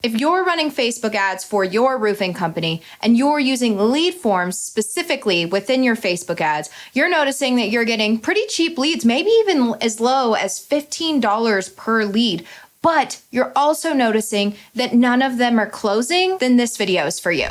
If you're running Facebook ads for your roofing company and you're using lead forms specifically within your Facebook ads, you're noticing that you're getting pretty cheap leads, maybe even as low as $15 per lead. But you're also noticing that none of them are closing, then this video is for you.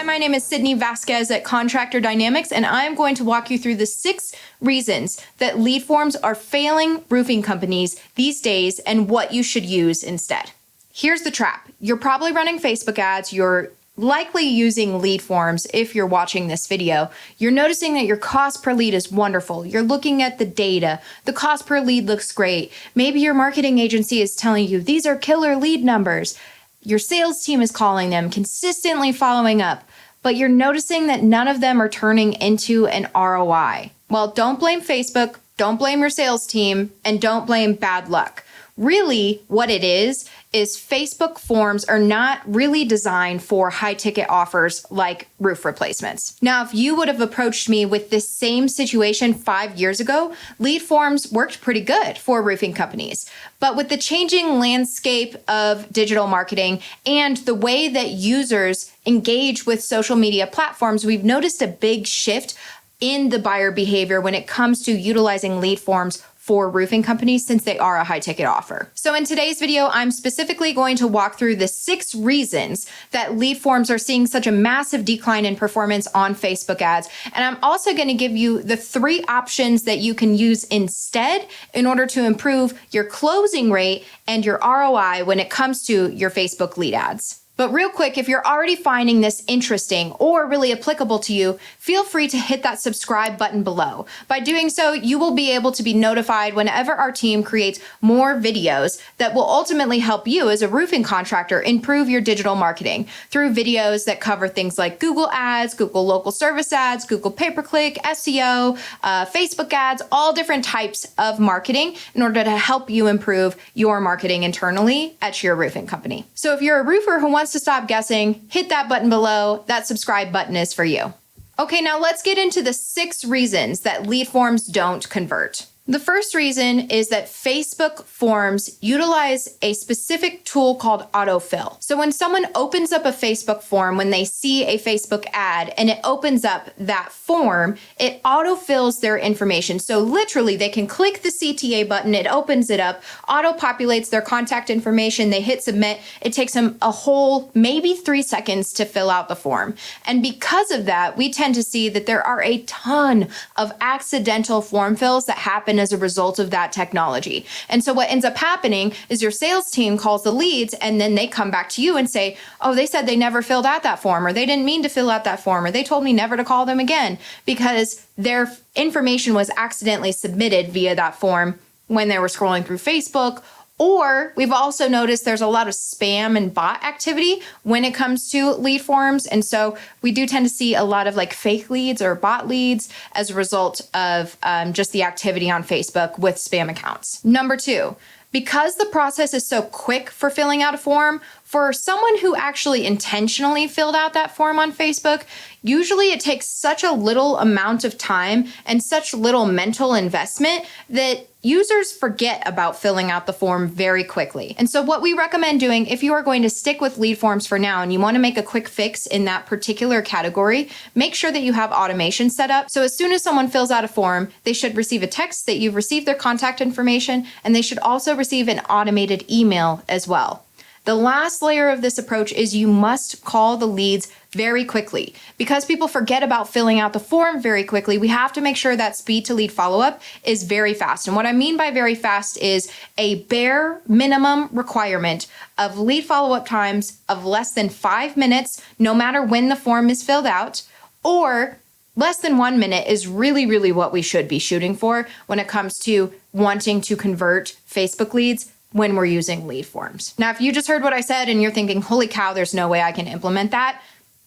My name is Sydney Vasquez at Contractor Dynamics, and I'm going to walk you through the 6 reasons that lead forms are failing roofing companies these days and what you should use instead. Here's the trap. You're probably running Facebook ads. You're likely using lead forms if you're watching this video. You're noticing that your cost per lead is wonderful. You're looking at the data. The cost per lead looks great. Maybe your marketing agency is telling you these are killer lead numbers. Your sales team is calling them, consistently following up. But you're noticing that none of them are turning into an ROI. Well, don't blame Facebook, don't blame your sales team, and don't blame bad luck. Really, what it is Facebook forms are not really designed for high-ticket offers like roof replacements. Now, if you would have approached me with this same situation 5 years ago, lead forms worked pretty good for roofing companies. But with the changing landscape of digital marketing and the way that users engage with social media platforms, we've noticed a big shift in the buyer behavior when it comes to utilizing lead forms for roofing companies since they are a high ticket offer. So in today's video, I'm specifically going to walk through the 6 reasons that lead forms are seeing such a massive decline in performance on Facebook ads. And I'm also going to give you the 3 options that you can use instead in order to improve your closing rate and your ROI when it comes to your Facebook lead ads. But real quick, if you're already finding this interesting or really applicable to you, feel free to hit that subscribe button below. By doing so, you will be able to be notified whenever our team creates more videos that will ultimately help you as a roofing contractor improve your digital marketing through videos that cover things like Google ads, Google local service ads, Google pay-per-click, SEO, Facebook ads, all different types of marketing in order to help you improve your marketing internally at your roofing company. So if you're a roofer who wants to stop guessing, hit that button below. That subscribe button is for you. Okay, now let's get into the 6 reasons that lead forms don't convert. The first reason is that Facebook forms utilize a specific tool called autofill. So when someone opens up a Facebook form, when they see a Facebook ad and it opens up that form, it autofills their information. So literally they can click the CTA button, it opens it up, auto-populates their contact information, they hit submit. It takes them a whole maybe 3 seconds to fill out the form. And because of that, we tend to see that there are a ton of accidental form fills that happen as a result of that technology. And so what ends up happening is your sales team calls the leads and then they come back to you and say, oh, they said they never filled out that form, or they didn't mean to fill out that form, or they told me never to call them again, because their information was accidentally submitted via that form when they were scrolling through Facebook. Or we've also noticed there's a lot of spam and bot activity when it comes to lead forms. And so we do tend to see a lot of like fake leads or bot leads as a result of just the activity on Facebook with spam accounts. Number 2, because the process is so quick for filling out a form, for someone who actually intentionally filled out that form on Facebook, usually it takes such a little amount of time and such little mental investment that users forget about filling out the form very quickly. And so what we recommend doing, if you are going to stick with lead forms for now and you want to make a quick fix in that particular category, make sure that you have automation set up. So as soon as someone fills out a form, they should receive a text that you've received their contact information, and they should also receive an automated email as well. The last layer of this approach is you must call the leads very quickly. Because people forget about filling out the form very quickly, we have to make sure that speed to lead follow-up is very fast. And what I mean by very fast is a bare minimum requirement of lead follow-up times of less than 5 minutes, no matter when the form is filled out, or less than 1 minute is really what we should be shooting for when it comes to wanting to convert Facebook leads when we're using lead forms. Now, if you just heard what I said and you're thinking, holy cow, there's no way I can implement that,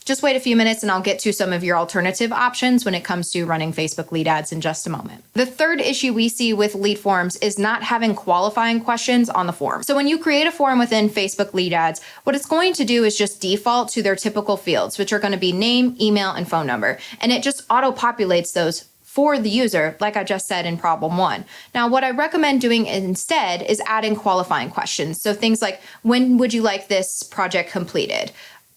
Just wait a few minutes and I'll get to some of your alternative options when it comes to running Facebook lead ads in just a moment. The third issue we see with lead forms is not having qualifying questions on the form. So when you create a form within Facebook lead ads, what it's going to do is just default to their typical fields, which are going to be name, email, and phone number. And it just auto-populates those for the user, like I just said in problem 1. Now, what I recommend doing instead is adding qualifying questions. So things like, when would you like this project completed?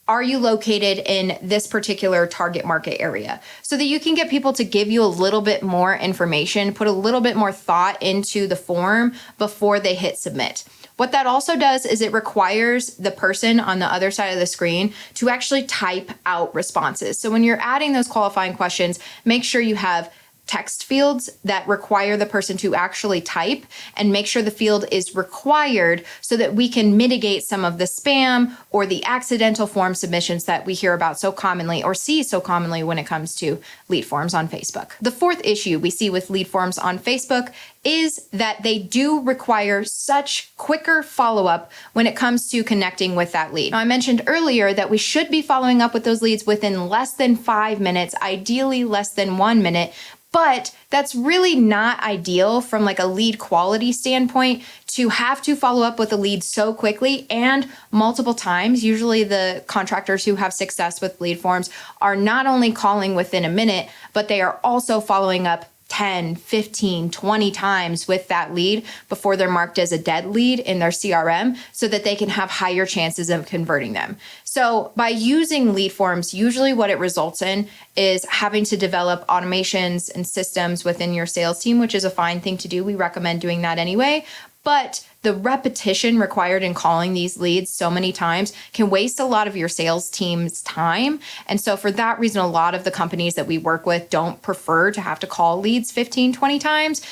Are you located in this particular target market area? So that you can get people to give you a little bit more information, put a little bit more thought into the form before they hit submit. What that also does is it requires the person on the other side of the screen to actually type out responses. So when you're adding those qualifying questions, make sure you have text fields that require the person to actually type, and make sure the field is required so that we can mitigate some of the spam or the accidental form submissions that we hear about so commonly or see so commonly when it comes to lead forms on Facebook. The fourth issue we see with lead forms on Facebook is that they do require such quicker follow-up when it comes to connecting with that lead. Now, I mentioned earlier that we should be following up with those leads within less than 5 minutes, ideally less than 1 minute, but that's really not ideal from like a lead quality standpoint to have to follow up with a lead so quickly and multiple times. Usually the contractors who have success with lead forms are not only calling within a minute, but they are also following up 10, 15, 20 times with that lead before they're marked as a dead lead in their CRM so that they can have higher chances of converting them. So by using lead forms, usually what it results in is having to develop automations and systems within your sales team, which is a fine thing to do. We recommend doing that anyway. But the repetition required in calling these leads so many times can waste a lot of your sales team's time. And so for that reason, a lot of the companies that we work with don't prefer to have to call leads 15, 20 times.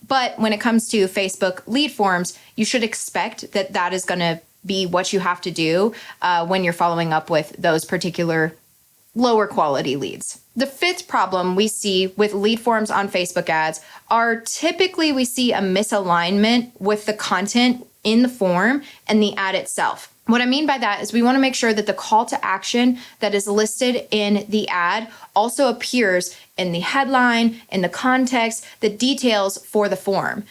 But when it comes to Facebook lead forms, you should expect that that is going to be what you have to do when you're following up with those particular lower quality leads. The fifth problem we see with lead forms on Facebook ads are typically we see a misalignment with the content in the form and the ad itself. What I mean by that is we want to make sure that the call to action that is listed in the ad also appears in the headline, in the context, the details for the form.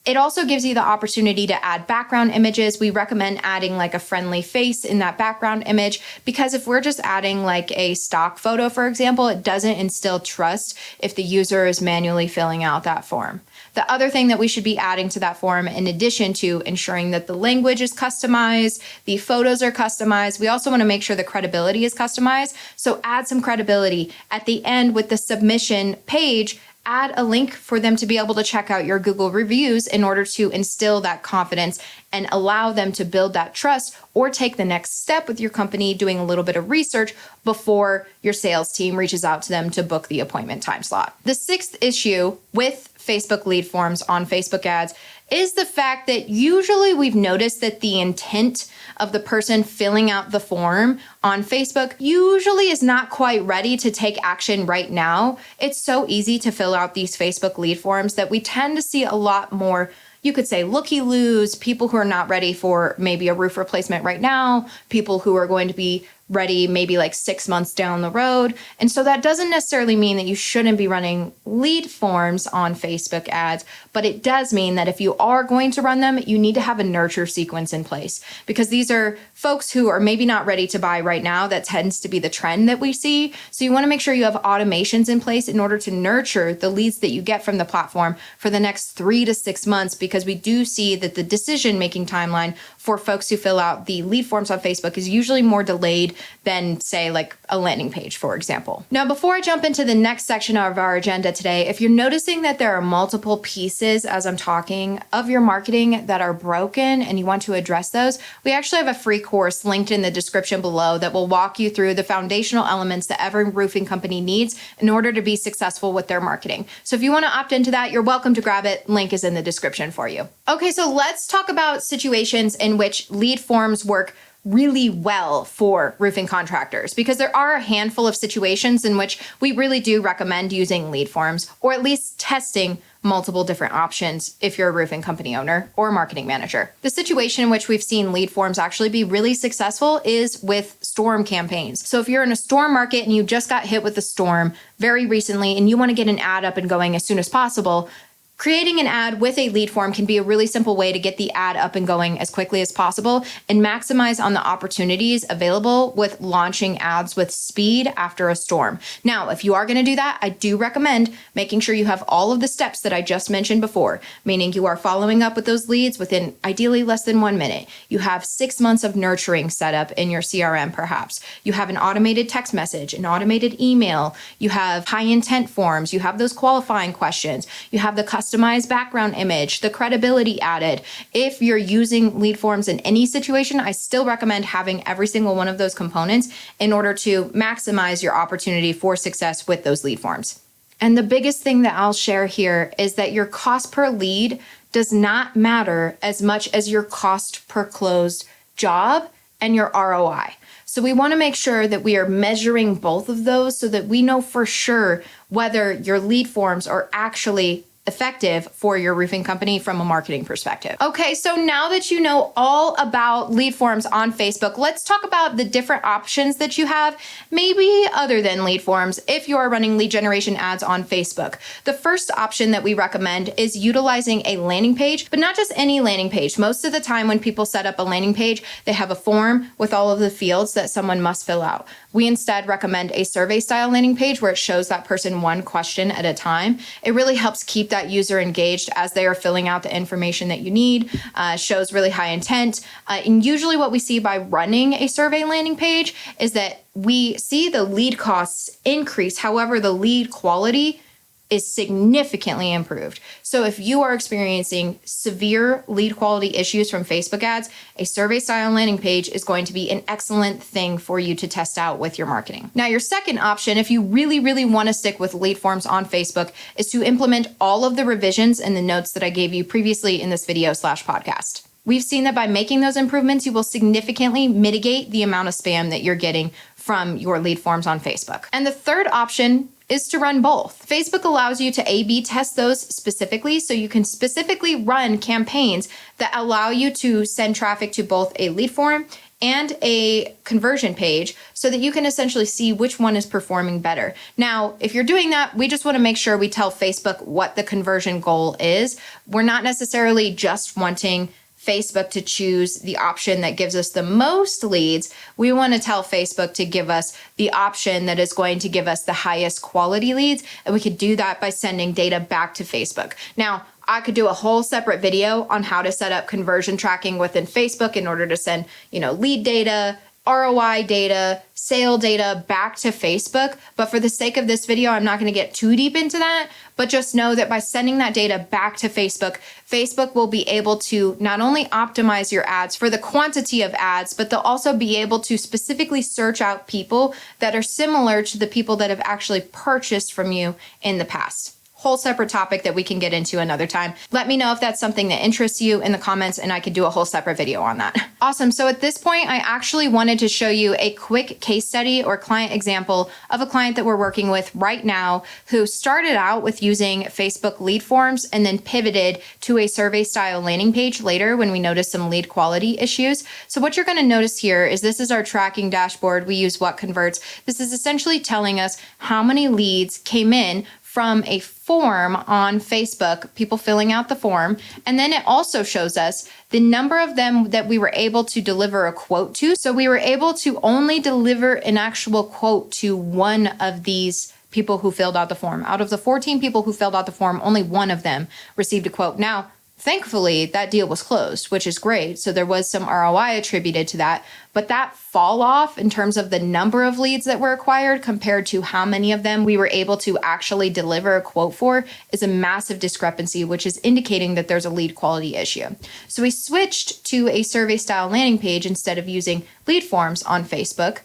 It also gives you the opportunity to add background images. We recommend adding like a friendly face in that background image, because if we're just adding like a stock photo, for example, it doesn't instill trust if the user is manually filling out that form. The other thing that we should be adding to that form, in addition to ensuring that the language is customized, the photos are customized, we also want to make sure the credibility is customized. So add some credibility at the end with the submission page. Add a link for them to be able to check out your Google reviews in order to instill that confidence and allow them to build that trust or take the next step with your company, doing a little bit of research before your sales team reaches out to them to book the appointment time slot. The sixth issue with Facebook lead forms on Facebook ads is the fact that usually we've noticed that the intent of the person filling out the form on Facebook usually is not quite ready to take action right now. It's so easy to fill out these Facebook lead forms that we tend to see a lot more, you could say, looky-loos, people who are not ready for maybe a roof replacement right now, people who are going to be ready maybe like 6 months down the road. And so that doesn't necessarily mean that you shouldn't be running lead forms on Facebook ads, but it does mean that if you are going to run them, you need to have a nurture sequence in place, because these are folks who are maybe not ready to buy right now. That tends to be the trend that we see. So you want to make sure you have automations in place in order to nurture the leads that you get from the platform for the next 3 to 6 months, because we do see that the decision-making timeline for folks who fill out the lead forms on Facebook is usually more delayed than, say, like a landing page, for example. Now, before I jump into the next section of our agenda today, if you're noticing that there are multiple pieces as I'm talking of your marketing that are broken and you want to address those, we actually have a free course linked in the description below that will walk you through the foundational elements that every roofing company needs in order to be successful with their marketing. So if you want to opt into that, you're welcome to grab it. Link is in the description for you. Okay, so let's talk about situations in which lead forms work really well for roofing contractors, because there are a handful of situations in which we really do recommend using lead forms, or at least testing multiple different options if you're a roofing company owner or marketing manager. The situation in which we've seen lead forms actually be really successful is with storm campaigns. So if you're in a storm market and you just got hit with a storm very recently and you want to get an ad up and going as soon as possible, creating an ad with a lead form can be a really simple way to get the ad up and going as quickly as possible and maximize on the opportunities available with launching ads with speed after a storm. Now, if you are going to do that, I do recommend making sure you have all of the steps that I just mentioned before, meaning you are following up with those leads within ideally less than 1 minute. You have 6 months of nurturing set up in your CRM, perhaps. You have an automated text message, an automated email. You have high intent forms. You have those qualifying questions. You have the customized background image, the credibility added. If you're using lead forms in any situation, I still recommend having every single one of those components in order to maximize your opportunity for success with those lead forms. And the biggest thing that I'll share here is that your cost per lead does not matter as much as your cost per closed job and your ROI. So we want to make sure that we are measuring both of those so that we know for sure whether your lead forms are actually effective for your roofing company from a marketing perspective. Okay, so now that you know all about lead forms on Facebook, let's talk about the different options that you have, maybe other than lead forms, if you are running lead generation ads on Facebook. The first option that we recommend is utilizing a landing page, but not just any landing page. Most of the time when people set up a landing page, they have a form with all of the fields that someone must fill out. We instead recommend a survey style landing page where it shows that person one question at a time. It really helps keep that user engaged as they are filling out the information that you need, shows really high intent. And usually what we see by running a survey landing page is that we see the lead costs increase. However, the lead quality is significantly improved. So if you are experiencing severe lead quality issues from Facebook ads, a survey style landing page is going to be an excellent thing for you to test out with your marketing. Now, your second option, if you really want to stick with lead forms on Facebook, is to implement all of the revisions in the notes that I gave you previously in this video/podcast. We've seen that by making those improvements, you will significantly mitigate the amount of spam that you're getting from your lead forms on Facebook. And the third option is to run both. Facebook allows you to A/B test those specifically, so you can specifically run campaigns that allow you to send traffic to both a lead form and a conversion page so that you can essentially see which one is performing better. Now, if you're doing that, we just want to make sure we tell Facebook what the conversion goal is. We're not necessarily just wanting Facebook to choose the option that gives us the most leads. We want to tell Facebook to give us the option that is going to give us the highest quality leads. And we could do that by sending data back to Facebook. Now, I could do a whole separate video on how to set up conversion tracking within Facebook in order to send, lead data, ROI data, sale data back to Facebook. But for the sake of this video, I'm not going to get too deep into that, but just know that by sending that data back to Facebook, Facebook will be able to not only optimize your ads for the quantity of ads, but they'll also be able to specifically search out people that are similar to the people that have actually purchased from you in the past. Whole separate topic that we can get into another time. Let me know if that's something that interests you in the comments and I could do a whole separate video on that. Awesome. So at this point, I actually wanted to show you a quick case study or client example of a client that we're working with right now who started out with using Facebook lead forms and then pivoted to a survey style landing page later when we noticed some lead quality issues. So what you're going to notice here is this is our tracking dashboard. We use What Converts. This is essentially telling us how many leads came in from a form on Facebook, people filling out the form. And then it also shows us the number of them that we were able to deliver a quote to. So we were able to only deliver an actual quote to one of these people who filled out the form. Out of the 14 people who filled out the form, only one of them received a quote. Now, thankfully, that deal was closed, which is great. So there was some ROI attributed to that. But that fall off in terms of the number of leads that were acquired compared to how many of them we were able to actually deliver a quote for is a massive discrepancy, which is indicating that there's a lead quality issue. So we switched to a survey style landing page instead of using lead forms on Facebook.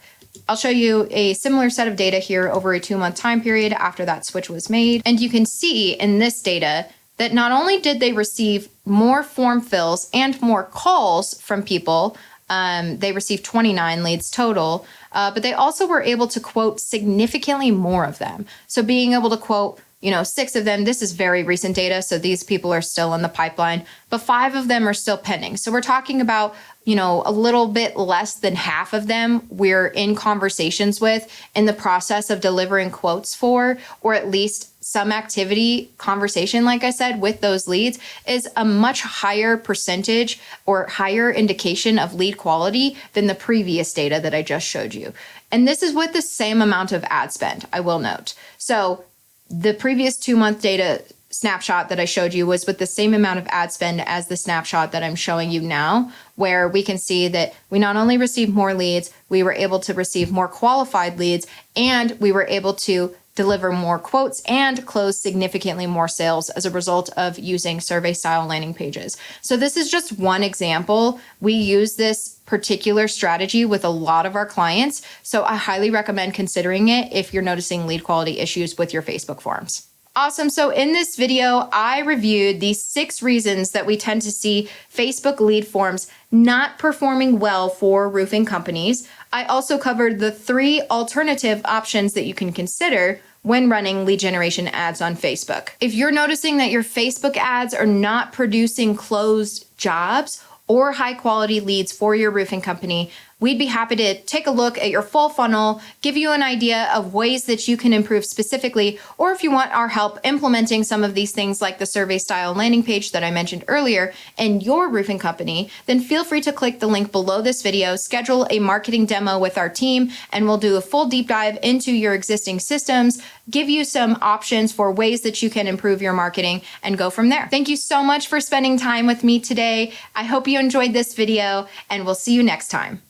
I'll show you a similar set of data here over a 2-month time period after that switch was made. And you can see in this data that not only did they receive more form fills and more calls from people They received 29 leads total, but they also were able to quote significantly more of them. So being able to quote 6 of them, this is very recent data, so these people are still in the pipeline, but 5 of them are still pending. So we're talking about, a little bit less than half of them we're in conversations with in the process of delivering quotes for, or at least some activity conversation, like I said, with those leads is a much higher percentage or higher indication of lead quality than the previous data that I just showed you. And this is with the same amount of ad spend, I will note. So the previous 2-month data snapshot that I showed you was with the same amount of ad spend as the snapshot that I'm showing you now, where we can see that we not only received more leads, we were able to receive more qualified leads, and we were able to deliver more quotes and close significantly more sales as a result of using survey style landing pages. So this is just one example. We use this particular strategy with a lot of our clients. So I highly recommend considering it if you're noticing lead quality issues with your Facebook forms. Awesome. So in this video, I reviewed the 6 reasons that we tend to see Facebook lead forms not performing well for roofing companies. I also covered the 3 alternative options that you can consider when running lead generation ads on Facebook. If you're noticing that your Facebook ads are not producing closed jobs or high quality leads for your roofing company, we'd be happy to take a look at your full funnel, give you an idea of ways that you can improve specifically, or if you want our help implementing some of these things like the survey style landing page that I mentioned earlier in your roofing company, then feel free to click the link below this video, schedule a marketing demo with our team, and we'll do a full deep dive into your existing systems, give you some options for ways that you can improve your marketing, and go from there. Thank you so much for spending time with me today. I hope you enjoyed this video, and we'll see you next time.